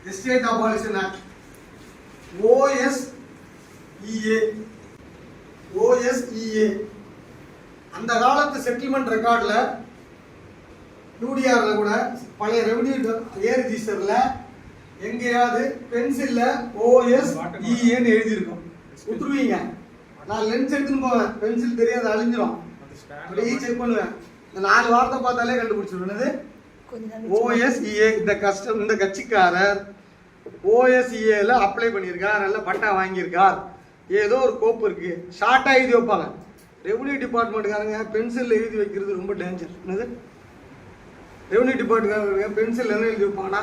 Estate Abolition Act, OSEA. அந்த காலத்து settlement ரெக்கார்டில் யூடிஆரில் கூட பழைய ரெவன்யூ ஏ ரிஜிஸ்டரில் எங்கேயாவது பென்சிலில் OSEAன்னு எழுதியிருக்கோம். விட்டுருவீங்க. நான் லென்ஸ் எடுத்துன்னு போவேன், பென்சில் தெரியாது, அழிஞ்சிரும். அப்படியே செக் பண்ணுவேன். இந்த 4 வார்த்தை பார்த்தாலே கண்டுபிடிச்சிருவேன். OSEA இந்த கட்சிக்காரர் OSEAல அப்ளை பண்ணியிருக்கார், நல்ல பட்டா வாங்கியிருக்கார், ஏதோ ஒரு கோப்பு இருக்கு, ஷார்ட்டாக எழுதி வைப்பாங்க. ரெவன்யூ டிபார்ட்மெண்ட்டுக்காரங்க பென்சில் எழுதி வைக்கிறது ரொம்ப டேஞ்சர். என்னது ரெவன்யூ டிபார்ட்மெண்ட்காரங்க பென்சில் என்ன எழுதி வைப்பாங்கன்னா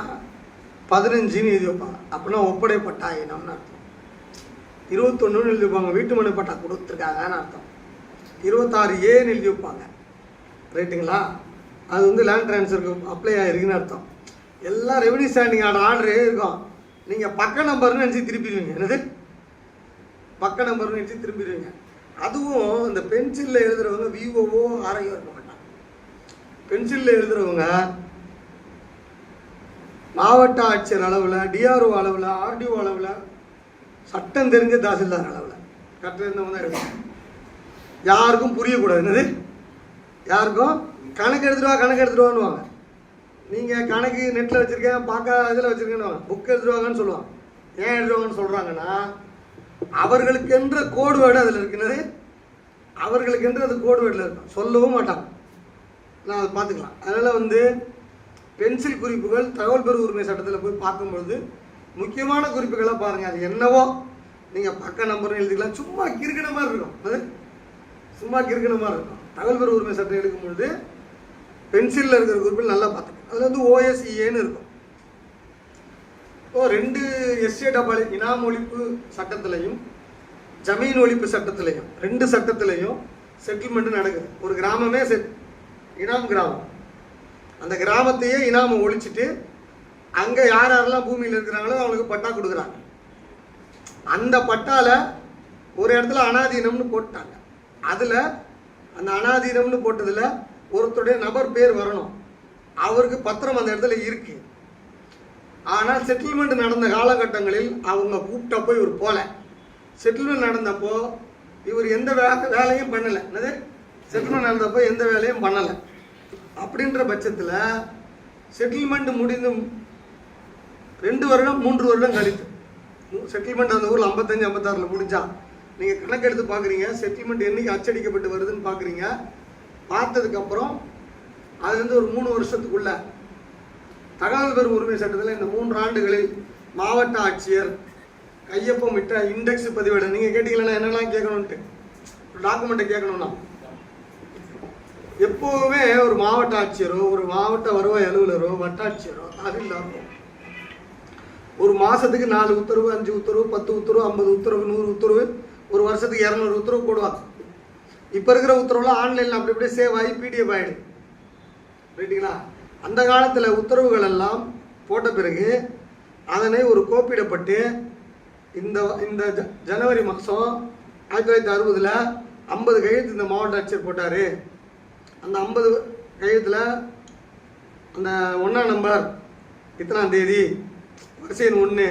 15ன்னு எழுதி வைப்பாங்க. அப்படின்னா ஒப்படை பட்டா இனம்னு அர்த்தம். 21ன்னு எழுதி வைப்பாங்க, வீட்டு மனை பட்டா கொடுத்துருக்காங்கன்னு அர்த்தம். 26Aன்னு எழுதி வைப்பாங்க. ரைட்டுங்களா? அது வந்து லேண்ட் ட்ரான்ஸ்ஃபருக்கு அப்ளை ஆகிருக்குன்னு அர்த்தம். எல்லாம் ரெவன்யூ ஸ்டாண்டிங் ஆர்டரே இருக்கும். நீங்கள் பக்க நம்பர்னு நினச்சி திருப்பிடுவீங்க. என்னது பக்க நம்பர்னு நினச்சி திரும்பிடுவீங்க. அதுவும் இந்த பென்சிலில் எழுதுறவங்க விஓஓ ஆர்ஐஓ இருக்க மாட்டாங்க. பென்சிலில் எழுதுறவங்க மாவட்ட ஆட்சியர் அளவில், டிஆர்ஓ அளவில், ஆர்டிஓ அளவில், சட்டம் தெரிஞ்ச தாசில்தார் அளவில் கரெக்டாக இருந்தவங்க தான் எழுதுவாங்க. யாருக்கும் புரியக்கூடாது. என்னது யாருக்கும் கணக்கு எடுத்துருவாங்க. நீங்கள் கணக்கு நெட்டில் வச்சுருக்கேன், பார்க்க இதில் வச்சுருக்கேன்னு புக் எடுத்துருவாங்கன்னு சொல்லுவாங்க. ஏன் எழுதுவாங்கன்னு சொல்கிறாங்கன்னா அவர்களுக்கென்ற கோடு வேர்டு அதில் இருக்குனது, அவர்களுக்கென்று அது கோடு வேர்டில் இருக்கும், சொல்லவும் மாட்டாங்க. நான் அதை பார்த்துக்கலாம். அதனால் வந்து பென்சில் குறிப்புகள் தகவல் பெறும் உரிமை சட்டத்தில் போய் பார்க்கும்பொழுது முக்கியமான குறிப்புகளாக பாருங்கள். அது என்னவோ நீங்கள் பக்க நம்பர்னு எழுதிக்கலாம். சும்மா கிறுக்கின மாதிரி இருக்கும். அது சும்மா கிறுக்கின மாதிரி இருக்கும். தகவல் பெறும் உரிமை சட்டம் எடுக்கும்பொழுது பென்சிலில் இருக்கிற குறிப்பில் நல்லா பார்த்துக்கணும். அதில் வந்து OSEAன்னு இருக்கும். இப்போ 2 எஸ்டேட் இனாம் ஒழிப்பு சட்டத்திலையும் ஜமீன் ஒழிப்பு சட்டத்திலையும் 2 சட்டத்திலையும் செட்டில்மெண்ட் நடக்குது. ஒரு கிராமமே இனாம் கிராமம். அந்த கிராமத்தையே இனாமை ஒழிச்சிட்டு அங்கே யாரெல்லாம் பூமியில் இருக்கிறாங்களோ அவங்களுக்கு பட்டா கொடுக்குறாங்க. அந்த பட்டால ஒரு இடத்துல அனாதீனம்னு போட்டாங்க. அதில் அந்த அனாதீனம்னு போட்டதில் ஒருத்தருடைய நபர் பேர் வரணும். அவருக்கு பத்திரம் அந்த இடத்துல இருக்கு. ஆனால் செட்டில்மெண்ட் நடந்த காலகட்டங்களில் அவங்க கூப்பிட்டப்போ இவர் போல. செட்டில்மெண்ட் நடந்தப்போ இவர் எந்த வேலையும் பண்ணலை. என்னது செட்டில்மெண்ட் நடந்தப்போ எந்த வேலையும் பண்ணலை. அப்படின்ற பட்சத்தில் செட்டில்மெண்ட் முடிந்து 2 வருடம் 3 வருடம் கழித்து செட்டில்மெண்ட் அந்த ஊரில் 55 56 முடிஞ்சா நீங்கள் கணக்கெடுத்து பார்க்குறீங்க. செட்டில்மெண்ட் என்னைக்கு அச்சடிக்கப்பட்டு வருதுன்னு பார்க்குறீங்க. பார்த்ததுக்கப்புறம் அதுலேருந்து ஒரு 3 வருஷத்துக்குள்ள தகவல் பெறும் உரிமை சட்டத்தில் இந்த 3 ஆண்டுகளில் மாவட்ட ஆட்சியர் கையொப்பமிட்ட இண்டெக்ஸ் பதிவேடு. நீங்கள் கேட்டீங்களா என்னெல்லாம் கேட்கணுன்ட்டு, ஒரு டாக்குமெண்ட்டை கேட்கணும்னா எப்போவுமே ஒரு மாவட்ட ஆட்சியரோ, ஒரு மாவட்ட வருவாய் அலுவலரோ, வட்டாட்சியரோ, தாசில்தாரோ ஒரு மாதத்துக்கு 4 உத்தரவு, 5 உத்தரவு, 10 உத்தரவு, 50 உத்தரவு, 100 உத்தரவு, ஒரு வருஷத்துக்கு 200 உத்தரவு போடுவாங்க. இப்போ இருக்கிற உத்தரவுலாம் ஆன்லைனில் அப்படி அப்படியே சேவ் ஆகி PDF ஆகிடுது. ரைட்டுங்களா? அந்த காலத்தில் உத்தரவுகள் எல்லாம் போட்ட பிறகு அதனை ஒரு கோப்பிடப்பட்டு இந்த ஜனவரி மாதம் 1960 50 கையெழுத்து இந்த மாவட்ட ஆட்சியர் போட்டார். அந்த 50 கையெழுத்தில் அந்த 1ஆம் நம்பர் இத்தனாம் தேதி, வரிசை எண் 1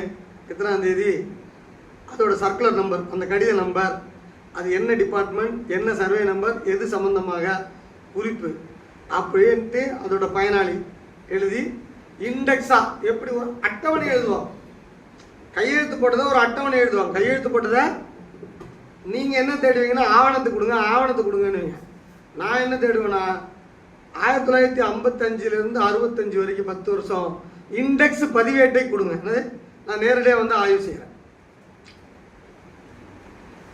இத்தனாம் தேதி, அதோட சர்க்குலர் நம்பர், அந்த கடித நம்பர், அது என்ன டிபார்ட்மெண்ட், என்ன சர்வே நம்பர், எது சம்பந்தமாக குறிப்பு அப்படின்ட்டு அதோட பயனாளி எழுதி இண்டெக்ஸா எப்படி ஒரு அட்டவணை எழுதுவோம். கையெழுத்து போட்டதை ஒரு அட்டவணை எழுதுவாங்க. கையெழுத்து போட்டதை நீங்கள் என்ன தேடுவீங்கன்னா ஆவணத்தை கொடுங்கன்னு. நான் என்ன தேடுவேன்னா 1955 65 வரைக்கும் 10 வருஷம் இண்டெக்ஸ் பதிவேட்டை கொடுங்க. நான் நேரடியாக வந்து ஆய்வு செய்கிறேன்.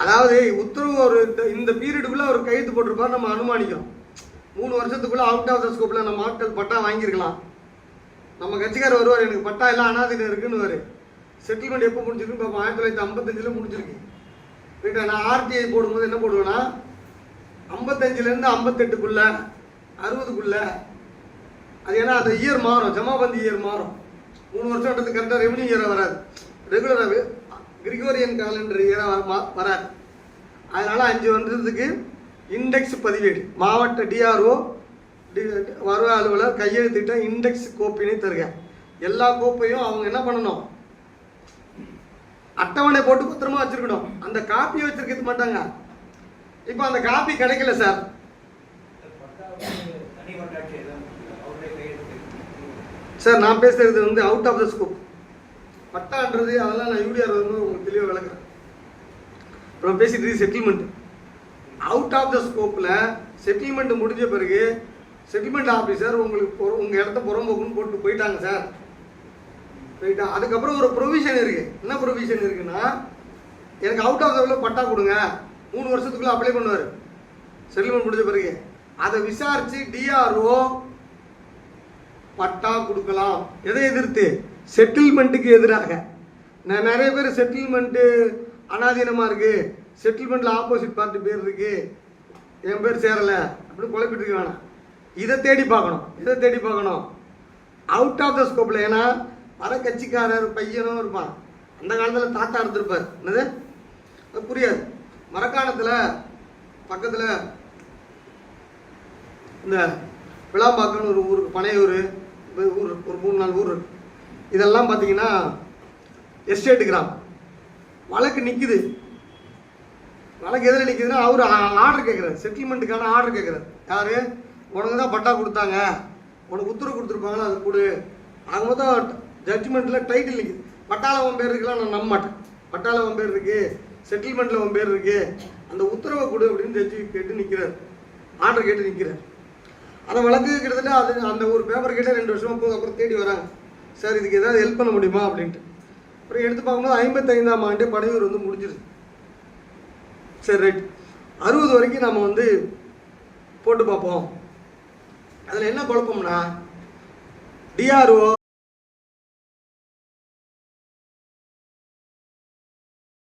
அதாவது உத்தரவு ஒரு இந்த பீரியடுக்குள்ள ஒரு கையெழுத்து போட்டிருப்பார், நம்ம அனுமானிக்கிறோம். 3 வருஷத்துக்குள்ள அவுட் ஆஃப் த ஸ்கோப்பில் நம்ம ஆட்கள் பட்டா வாங்கியிருக்கலாம். நம்ம கட்சிக்காரர் வருவார், எனக்கு பட்டா எல்லாம் அனாதீனம் இருக்குன்னு வரு. செட்டில்மெண்ட் எப்போ முடிஞ்சிருக்குன்னு பார்ப்போம். 1955 முடிஞ்சிருக்கு. ரைட்டா? நான் RTI போடும்போது என்ன போடுவேன்னா 55 58க்குள்ள 60க்குள்ள. அது ஏன்னா அந்த இயர் மாறும், ஜமாபந்தி இயர் மாறும். 3 வருஷம் கரெக்டாக ரெவன்யூ இயராக வராது, ரெகுலராகவே கிரிகோரியன் காலண்டர் இயராக வராது. அதனால் 5 வருஷத்துக்கு இண்டெக்ஸ் பதிவேடு மாவட்ட DRO வருவாய் அலுவலர் கையெழுத்திட்ட இண்டெக்ஸ் கோப்பினை தருக. எல்லா கோப்பையும் அவங்க என்ன பண்ணணும், அட்டவணை போட்டு பத்திரமா வச்சிருக்கணும். அந்த காப்பியை வச்சிருக்க மாட்டாங்க. இப்போ அந்த காப்பி கிடைக்கல சார், சார் நான் பேசுறது வந்து அவுட் ஆஃப் த ஸ்கோப். பட்டான்றது அதெல்லாம் நான் யூடிஆர் வந்து உங்களுக்கு தெளிவாக விளக்குறேன். அப்புறம் பேசிட்டு செட்டில்மெண்ட் அவுட் ஆஃப் த ஸ்கோப்பில் செட்டில்மெண்ட் முடிஞ்ச பிறகு செட்டில்மெண்ட் ஆஃபீஸர் உங்களுக்கு உங்கள் இடத்த புறம்போக்குன்னு போட்டு போயிட்டாங்க சார், போயிட்டா. அதுக்கப்புறம் ஒரு ப்ரொவிஷன் இருக்குது. என்ன ப்ரொவிஷன் இருக்குன்னா, எனக்கு அவுட் ஆஃப் த பட்டா கொடுங்க, 3 வருஷத்துக்குள்ளே அப்ளை பண்ணுவார் செட்டில்மெண்ட் முடிஞ்ச பிறகு. அதை விசாரித்து டிஆர்ஓ பட்டா கொடுக்கலாம். எதை எதிர்த்து? செட்டில்மெண்ட்டுக்கு எதிராக. நான் நிறைய பேர் செட்டில்மெண்ட்டு அனாதீனமாக இருக்குது, செட்டில்மெண்ட்டில் ஆப்போசிட் பார்ட்டி பேர் இருக்குது, என் பேர் சேரலை அப்படின்னு குழப்பிட்டு இருக்க வேணாம். இதை தேடி பார்க்கணும். இதை தேடி பார்க்கணும் அவுட் ஆஃப் த ஸ்கோப்பில். ஏன்னா பல கட்சிக்காரர் பையனும் இருப்பான். அந்த காலத்தில் தாத்தா இருந்திருப்பார். என்னது அது புரியாது. மரக்காணத்தில் பக்கத்தில் இந்த விளாம்பாக்கம்னு ஒரு ஊர், பனையூர் ஊர், ஒரு 3-4 ஊர் இருக்கு. இதெல்லாம் பார்த்தீங்கன்னா எஸ்டேட்டு கிராமம். வழக்கு நிற்குது. வழக்கு எதில் நிற்குதுன்னா, அவர் ஆர்டர் கேட்குறாரு, செட்டில்மெண்ட்டுக்கான ஆர்டர் கேட்குறாரு. யார்? உனக்கு தான் பட்டா கொடுத்தாங்க, உனக்கு உத்தரவு கொடுத்துருப்பாங்களா, அது கொடு. ஆக மொத்தம் ஜட்ஜ்மெண்ட்டில் டைட்டில் நிற்குது. பட்டாவில் உன் பேர் இருக்குலாம் நான் நம்ப மாட்டேன். பட்டாவில் உன் பேர் இருக்குது, செட்டில்மெண்ட்டில் உன் பேர் இருக்குது, அந்த உத்தரவை கொடு அப்படின்னு ஜட்ஜி கேட்டு நிற்கிறார், ஆர்டர் கேட்டு நிற்கிறார். அந்த வழக்கு கிட்டத்தட்ட அது அந்த ஒரு பேப்பர் கேட்டால் 2 வருஷமாக போகுது. அப்புறம் தேடி வராங்க, சார் இதுக்கு ஏதாவது ஹெல்ப் பண்ண முடியுமா அப்படின்ட்டு. அப்புறம் எடுத்து பார்க்கும்போது 55ஆம் ஆண்டு படையூர் வந்து முடிஞ்சிருது. சரி ரைட், 60 வரைக்கும் நம்ம வந்து போட்டு பார்ப்போம். அதில் என்ன குழப்பம்னா, டிஆர்ஓ